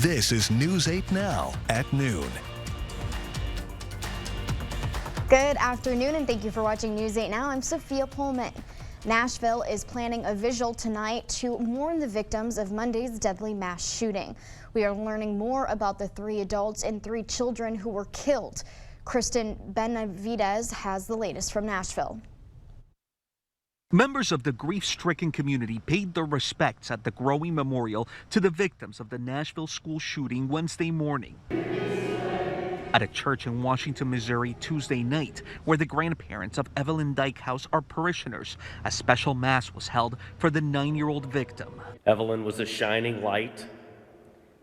This is News 8 Now at noon. Good afternoon and thank you for watching News 8 Now. I'm Sophia Pullman. Nashville is planning a vigil tonight to mourn the victims of Monday's deadly mass shooting. We are learning more about the 3 adults and 3 children who were killed. Kristen Benavides has the latest from Nashville. Members of the grief-stricken community paid their respects at the growing memorial to the victims of the Nashville school shooting Wednesday morning. At a church in Washington, Missouri Tuesday night, where the grandparents of Evelyn Dykhouse are parishioners, a special mass was held for the 9-year-old victim. Evelyn was a shining light,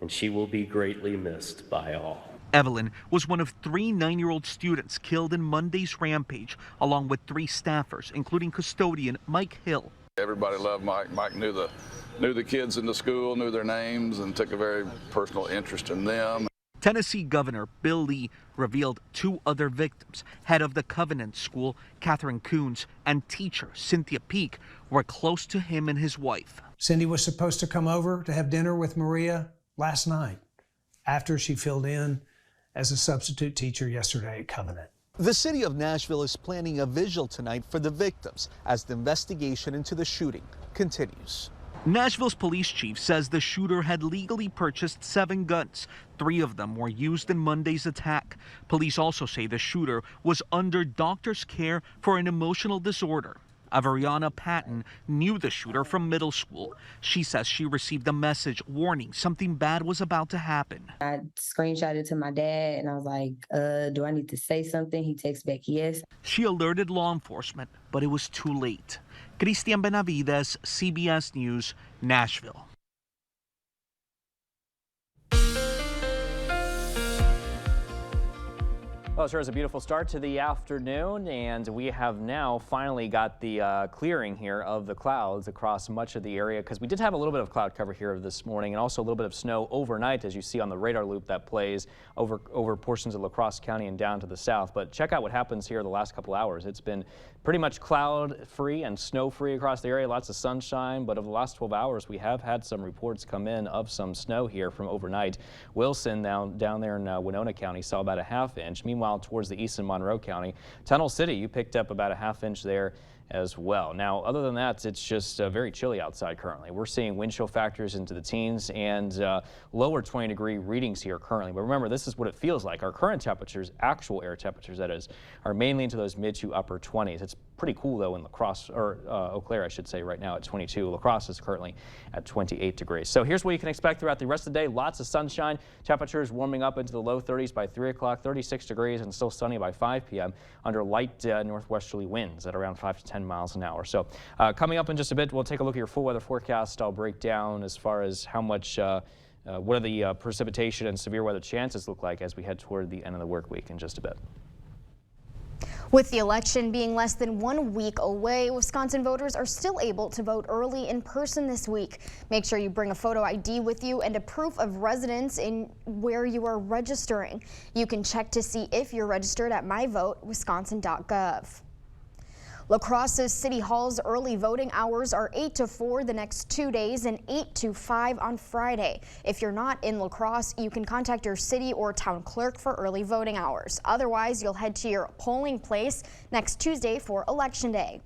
and she will be greatly missed by all. Evelyn was one of 3 9-year-old students killed in Monday's rampage, along with 3 staffers, including custodian Mike Hill. Everybody loved Mike. Mike knew the kids in the school, knew their names, and took a very personal interest in them. Tennessee Governor Bill Lee revealed 2 other victims. Head of the Covenant School, Catherine Coons, and teacher Cynthia Peak were close to him and his wife. Cindy was supposed to come over to have dinner with Maria last night after she filled in as a substitute teacher yesterday at Covenant. The city of Nashville is planning a vigil tonight for the victims as the investigation into the shooting continues. Nashville's police chief says the shooter had legally purchased 7 guns. 3 of them were used in Monday's attack. Police also say the shooter was under doctor's care for an emotional disorder. Averiana Patton knew the shooter from middle school. She says she received a message warning something bad was about to happen. I screenshotted to my dad and I was like, do I need to say something? He texts back, yes. She alerted law enforcement, but it was too late. Christian Benavides, CBS News, Nashville. Well, it sure is a beautiful start to the afternoon, and we have now finally got the clearing here of the clouds across much of the area, because we did have a little bit of cloud cover here this morning and also a little bit of snow overnight, as you see on the radar loop that plays over portions of La Crosse County and down to the south. But check out what happens here the last couple hours. It's been pretty much cloud-free and snow-free across the area, lots of sunshine, but over the last 12 hours, we have had some reports come in of some snow here from overnight. Wilson down there in Winona County saw about a ½ inch. Meanwhile, towards the east in Monroe County, Tunnel City, you picked up about a ½ inch there as well. Now, other than that, it's just very chilly outside currently. We're seeing wind chill factors into the teens and lower 20-degree readings here currently. But remember, this is what it feels like. Our current temperatures, actual air temperatures that is, are mainly into those mid to upper 20s. It's pretty cool though in La Crosse, or Eau Claire, I should say, right now at 22. La Crosse is currently at 28 degrees. So here's what you can expect throughout the rest of the day. Lots of sunshine. Temperatures warming up into the low 30s by 3 o'clock, 36 degrees, and still sunny by 5 p.m. under light northwesterly winds at around 5 to 10 miles an hour. So coming up in just a bit, we'll take a look at your full weather forecast. I'll break down as far as how much, what are the precipitation and severe weather chances look like as we head toward the end of the work week in just a bit. With the election being less than 1 week away, Wisconsin voters are still able to vote early in person this week. Make sure you bring a photo ID with you and a proof of residence in where you are registering. You can check to see if you're registered at myvotewisconsin.gov. La Crosse's City Hall's early voting hours are 8 to 4 the next 2 days and 8 to 5 on Friday. If you're not in La Crosse, you can contact your city or town clerk for early voting hours. Otherwise, you'll head to your polling place next Tuesday for Election Day.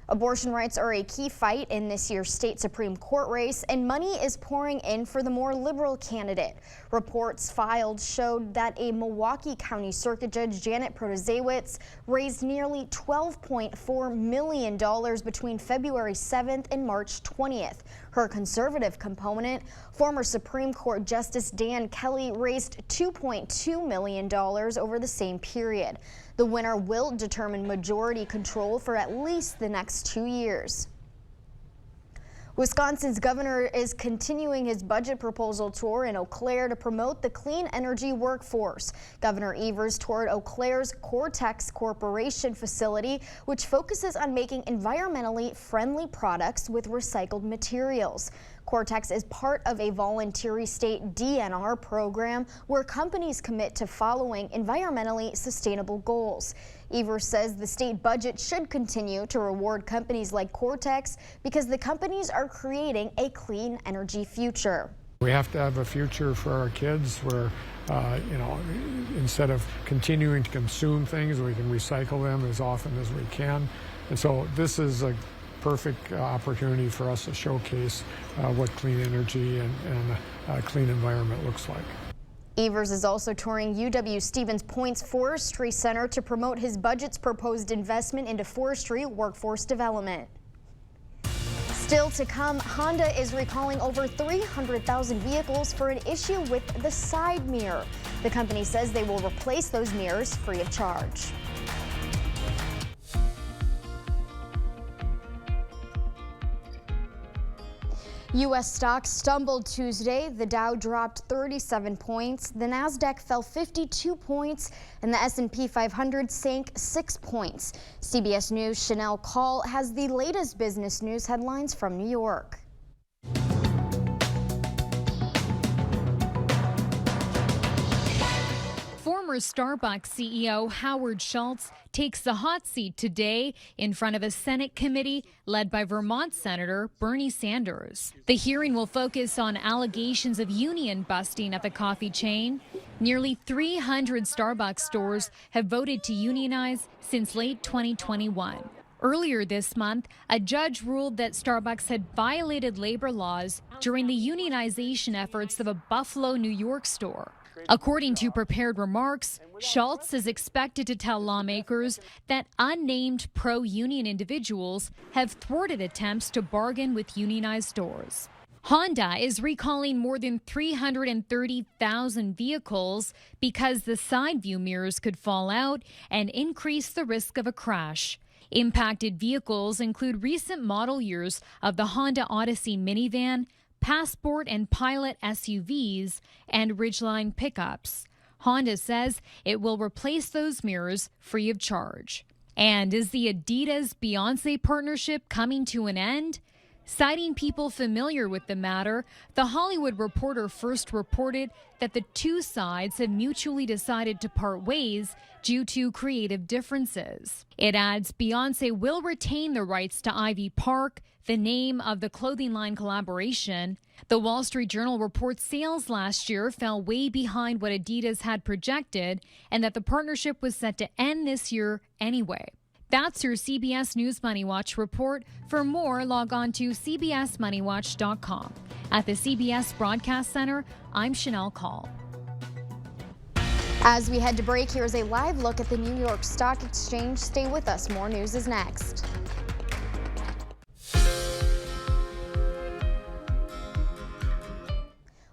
Abortion rights are a key fight in this year's state Supreme Court race, and money is pouring in for the more liberal candidate. Reports filed showed that a Milwaukee County Circuit Judge, Janet Protasiewicz, raised nearly $12.4 million between February 7th and March 20th. Her conservative component, former Supreme Court Justice Dan Kelly, raised $2.2 million over the same period. The winner will determine majority control for at least the next 2 years. Wisconsin's governor is continuing his budget proposal tour in Eau Claire to promote the clean energy workforce. Governor Evers toured Eau Claire's Cortex Corporation facility, which focuses on making environmentally friendly products with recycled materials. Cortex is part of a voluntary state DNR program where companies commit to following environmentally sustainable goals. Evers says the state budget should continue to reward companies like Cortex because the companies are creating a clean energy future. We have to have a future for our kids where, instead of continuing to consume things, we can recycle them as often as we can. And so this is a perfect opportunity for us to showcase what clean energy and a clean environment looks like. Evers is also touring UW Stevens Point's Forestry Center to promote his budget's proposed investment into forestry workforce development. Still to come, Honda is recalling over 300,000 vehicles for an issue with the side mirror. The company says they will replace those mirrors free of charge. U.S. stocks stumbled Tuesday. The Dow dropped 37 points, the Nasdaq fell 52 points, and the S&P 500 sank 6 points. CBS News' Chanel Call has the latest business news headlines from New York. Former Starbucks CEO Howard Schultz takes the hot seat today in front of a Senate committee led by Vermont Senator Bernie Sanders. The hearing will focus on allegations of union busting at the coffee chain. Nearly 300 Starbucks stores have voted to unionize since late 2021. Earlier this month, a judge ruled that Starbucks had violated labor laws during the unionization efforts of a Buffalo, New York store. According to prepared remarks, Schultz is expected to tell lawmakers that unnamed pro-union individuals have thwarted attempts to bargain with unionized stores. Honda is recalling more than 330,000 vehicles because the side view mirrors could fall out and increase the risk of a crash. Impacted vehicles include recent model years of the Honda Odyssey minivan, Passport and Pilot SUVs, and Ridgeline pickups. Honda says it will replace those mirrors free of charge. And is the Adidas-Beyonce partnership coming to an end? Citing people familiar with the matter, The Hollywood Reporter first reported that the two sides have mutually decided to part ways due to creative differences. It adds Beyonce will retain the rights to Ivy Park, the name of the clothing line collaboration. The Wall Street Journal reports sales last year fell way behind what Adidas had projected and that the partnership was set to end this year anyway. That's your CBS News Money Watch report. For more, log on to cbsmoneywatch.com. At the CBS Broadcast Center, I'm Chanel Call. As we head to break, here's a live look at the New York Stock Exchange. Stay with us. More news is next.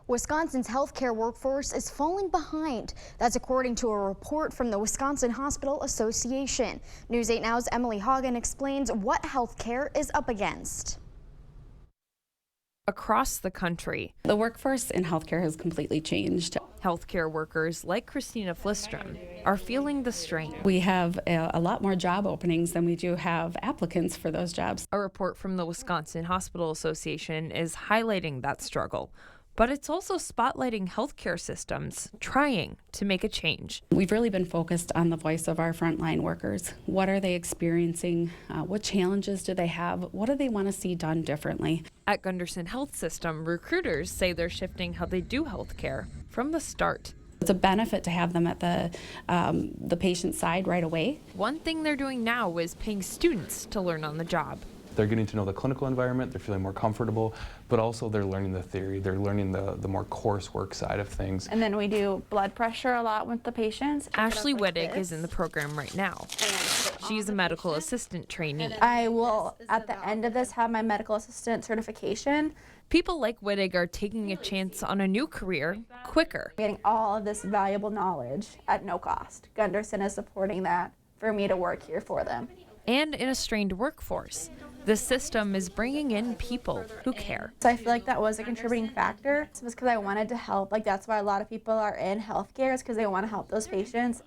Wisconsin's healthcare workforce is falling behind. That's according to a report from the Wisconsin Hospital Association. News 8 Now's Emily Hagen explains what healthcare is up against. Across the country, the workforce in healthcare has completely changed. Healthcare workers like Christina Flistrom are feeling the strain. We have a lot more job openings than we do have applicants for those jobs. A report from the Wisconsin Hospital Association is highlighting that struggle. But it's also spotlighting healthcare systems trying to make a change. We've really been focused on the voice of our frontline workers. What are they experiencing? What challenges do they have? What do they want to see done differently? At Gunderson Health System, recruiters say they're shifting how they do healthcare from the start. It's a benefit to have them at the patient side right away. One thing they're doing now is paying students to learn on the job. They're getting to know the clinical environment, they're feeling more comfortable, but also they're learning the theory, they're learning the more coursework side of things. And then we do blood pressure a lot with the patients. Ashley Wittig is in the program right now. She's a medical assistant trainee. I will, at the end of this, have my medical assistant certification. People like Wittig are taking a chance on a new career quicker. Getting all of this valuable knowledge at no cost. Gunderson is supporting that for me to work here for them. And in a strained workforce, the system is bringing in people who care. So I feel like that was a contributing factor. It was because I wanted to help. Like, that's why a lot of people are in healthcare, is because they want to help those patients.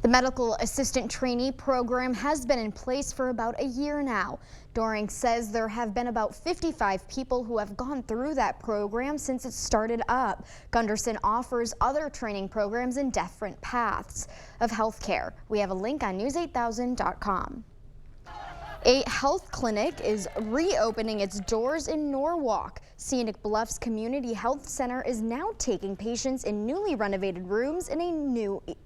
The medical assistant trainee program has been in place for about a year now. Doring says there have been about 55 people who have gone through that program since it started up. Gunderson offers other training programs in different paths of healthcare. We have a link on news8000.com. A health clinic is reopening its doors in Norwalk. Scenic Bluffs Community Health Center is now taking patients in newly renovated rooms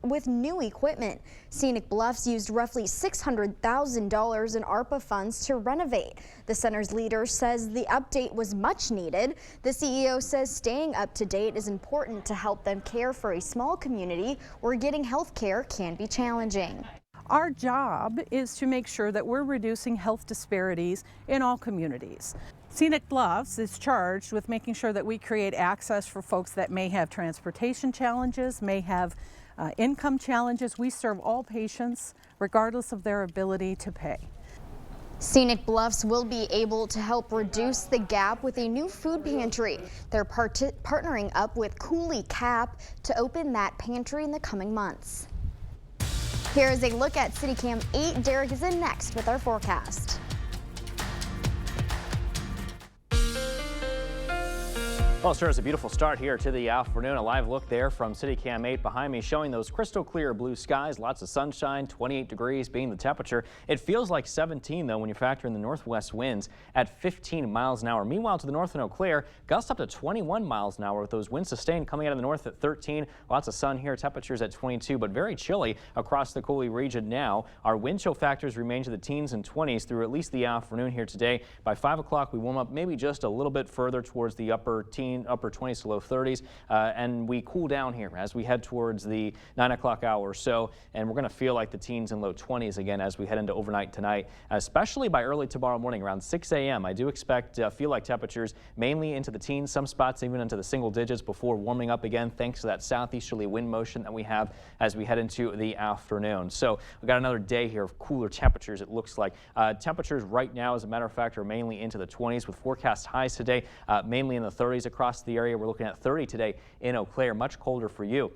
with new equipment. Scenic Bluffs used roughly $600,000 in ARPA funds to renovate. The center's leader says the update was much needed. The CEO says staying up to date is important to help them care for a small community where getting health care can be challenging. Our job is to make sure that we're reducing health disparities in all communities. Scenic Bluffs is charged with making sure that we create access for folks that may have transportation challenges, may have income challenges. We serve all patients regardless of their ability to pay. Scenic Bluffs will be able to help reduce the gap with a new food pantry. They're partnering up with Cooley Cap to open that pantry in the coming months. Here is a look at CityCam 8. Derek is in next with our forecast. Well, sure, it's a beautiful start here to the afternoon. A live look there from CityCam 8 behind me showing those crystal clear blue skies, lots of sunshine, 28 degrees being the temperature. It feels like 17 though when you factor in the northwest winds at 15 miles an hour. Meanwhile, to the north in Eau Claire, gusts up to 21 miles an hour with those winds sustained coming out of the north at 13. Lots of sun here, temperatures at 22, but very chilly across the Cooley region now. Our wind chill factors remain to the teens and 20s through at least the afternoon here today. By 5 o'clock, we warm up maybe just a little bit further towards the upper 20s to low 30s, and we cool down here as we head towards the 9 o'clock hour or so, and we're going to feel like the teens and low 20s again as we head into overnight tonight, especially by early tomorrow morning around 6 a.m. I do expect feel like temperatures mainly into the teens, some spots even into the single digits before warming up again thanks to that southeasterly wind motion that we have as we head into the afternoon. So we've got another day here of cooler temperatures, it looks like. Temperatures right now, as a matter of fact, are mainly into the 20s with forecast highs today, mainly in the 30s across the area. We're looking at 30 today in Eau Claire, much colder for you.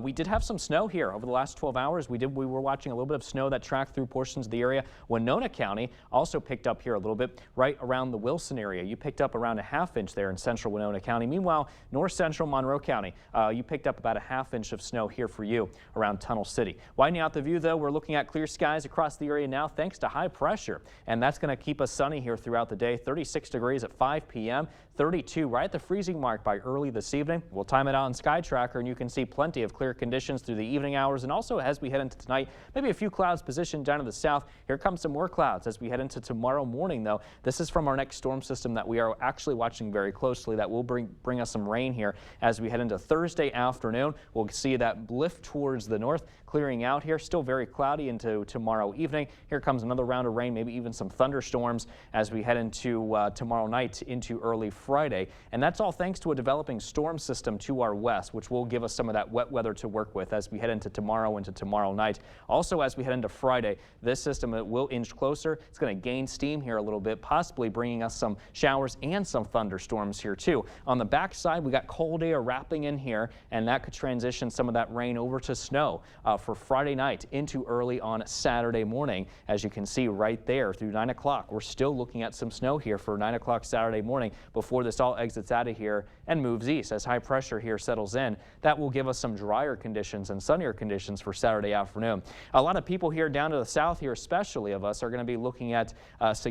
We did have some snow here over the last 12 hours. We were watching a little bit of snow that tracked through portions of the area. Winona County also picked up here a little bit right around the Wilson area. You picked up around a ½ inch there in central Winona County. Meanwhile, north central Monroe County, you picked up about a ½ inch of snow here for you around Tunnel City. Widening out the view though, we're looking at clear skies across the area now thanks to high pressure, and that's going to keep us sunny here throughout the day. 36 degrees at 5 p.m. 32 right at the freezing mark by early this evening. We'll time it out on Sky Tracker and you can see plenty of clear conditions through the evening hours, and also as we head into tonight, maybe a few clouds positioned down to the south. Here comes some more clouds as we head into tomorrow morning though. This is from our next storm system that we are actually watching very closely that will bring us some rain here as we head into Thursday afternoon. We'll see that lift towards the north, clearing out here. Still very cloudy into tomorrow evening. Here comes another round of rain, maybe even some thunderstorms as we head into tomorrow night into early Friday. And that's all thanks to a developing storm system to our west, which will give us some of that wet weather to work with as we head into tomorrow night. Also, as we head into Friday, this system will inch closer. It's going to gain steam here a little bit, possibly bringing us some showers and some thunderstorms here too. On the backside, we got cold air wrapping in here, and that could transition some of that rain over to snow for Friday night into early on Saturday morning. As you can see right there through 9 o'clock, we're still looking at some snow here for 9 o'clock Saturday morning before this all exits out of here and moves east as high pressure here settles in. That will give us some drier conditions and sunnier conditions for Saturday afternoon. A lot of people here down to the south here, especially of us, are going to be looking at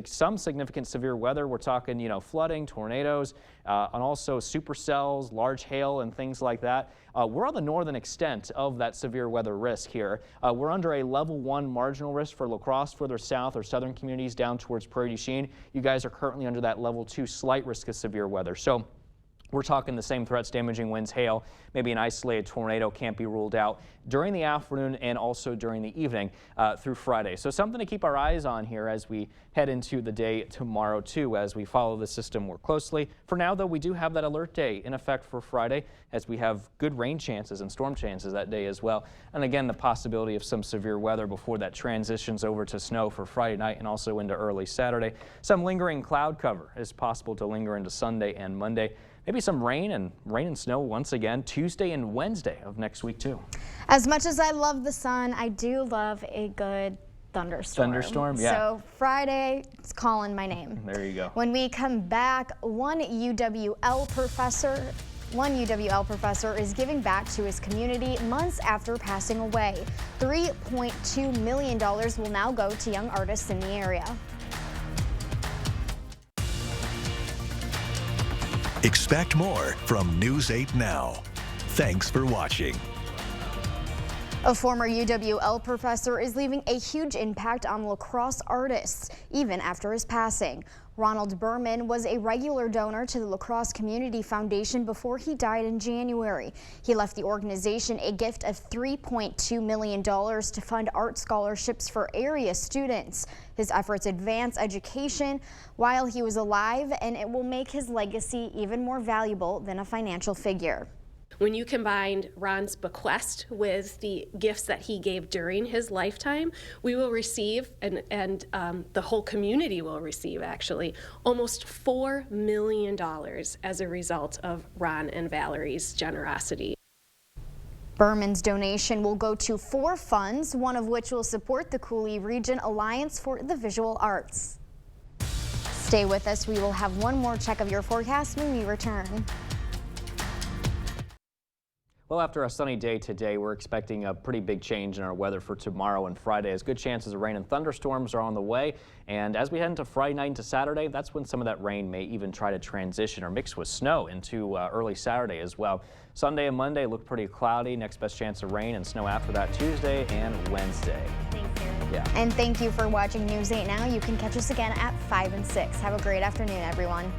some significant severe weather. We're talking, flooding, tornadoes, and also supercells, large hail, and things like that. We're on the northern extent of that severe weather risk here. We're under a level 1 marginal risk for La Crosse, further south or southern communities down towards Prairie du Chien. You guys are currently under that level 2 slight risk of severe weather. So we're talking the same threats, damaging winds, hail, maybe an isolated tornado can't be ruled out during the afternoon and also during the evening through Friday. So something to keep our eyes on here as we head into the day tomorrow too, as we follow the system more closely. For now though, we do have that alert day in effect for Friday as we have good rain chances and storm chances that day as well. And again, the possibility of some severe weather before that transitions over to snow for Friday night and also into early Saturday. Some lingering cloud cover is possible to linger into Sunday and Monday. Maybe some rain and snow once again Tuesday and Wednesday of next week too. As much as I love the sun, I do love a good thunderstorm. Thunderstorm, yeah. So Friday, it's calling my name. There you go. When we come back, one UWL professor is giving back to his community months after passing away. $3.2 million will now go to young artists in the area. Expect more from News 8 Now. Thanks for watching. A former UWL professor is leaving a huge impact on lacrosse artists, even after his passing. Ronald Berman was a regular donor to the Lacrosse Community Foundation before he died in January. He left the organization a gift of $3.2 million to fund art scholarships for area students. His efforts advance education while he was alive, and it will make his legacy even more valuable than a financial figure. When you combine Ron's bequest with the gifts that he gave during his lifetime, we will receive, and the whole community will receive actually, almost $4 million as a result of Ron and Valerie's generosity. Berman's donation will go to 4 funds, one of which will support the Coulee Region Alliance for the Visual Arts. Stay with us. We will have one more check of your forecast when we return. Well, after a sunny day today, we're expecting a pretty big change in our weather for tomorrow and Friday, as good chances of rain and thunderstorms are on the way. And as we head into Friday night into Saturday, that's when some of that rain may even try to transition or mix with snow into early Saturday as well. Sunday and Monday look pretty cloudy. Next best chance of rain and snow after that Tuesday and Wednesday. Thanks, Aaron. Yeah. And thank you for watching News 8 Now. You can catch us again at 5 and 6. Have a great afternoon, everyone.